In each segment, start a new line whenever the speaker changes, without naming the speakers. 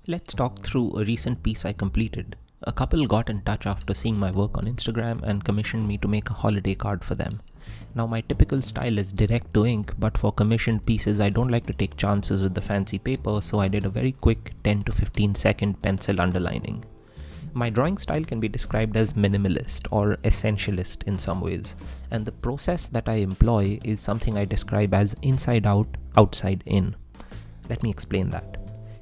Let's talk through a recent piece I completed. A couple got in touch after seeing my work on Instagram and commissioned me to make a holiday card for them. Now, my typical style is direct to ink, but for commissioned pieces, I don't like to take chances with the fancy paper, so I did a very quick 10 to 15 second pencil underlining. My drawing style can be described as minimalist or essentialist in some ways, and the process that I employ is something I describe as inside out, outside in. Let me explain that.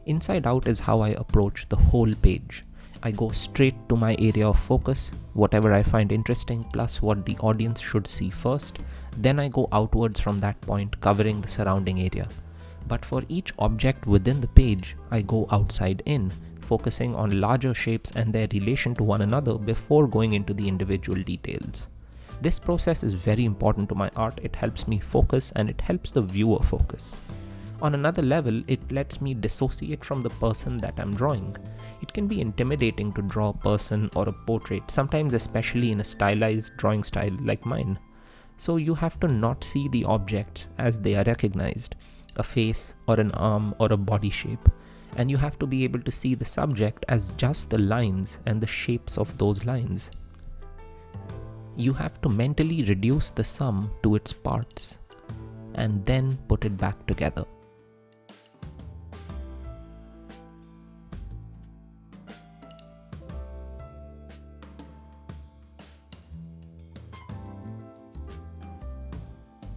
Inside out is how I approach the whole page. I go straight to my area of focus, whatever I find interesting, plus what the audience should see first. Then I go outwards from that point, covering the surrounding area. But for each object within the page, I go outside in, focusing on larger shapes and their relation to one another before going into the individual details. This process is very important to my art. It helps me focus and it helps the viewer focus. On another level, it lets me dissociate from the person that I'm drawing. It can be intimidating to draw a person or a portrait, sometimes especially in a stylized drawing style like mine. So you have to not see the objects as they are recognized, a face or an arm or a body shape, and you have to be able to see the subject as just the lines and the shapes of those lines. You have to mentally reduce the sum to its parts and then put it back together.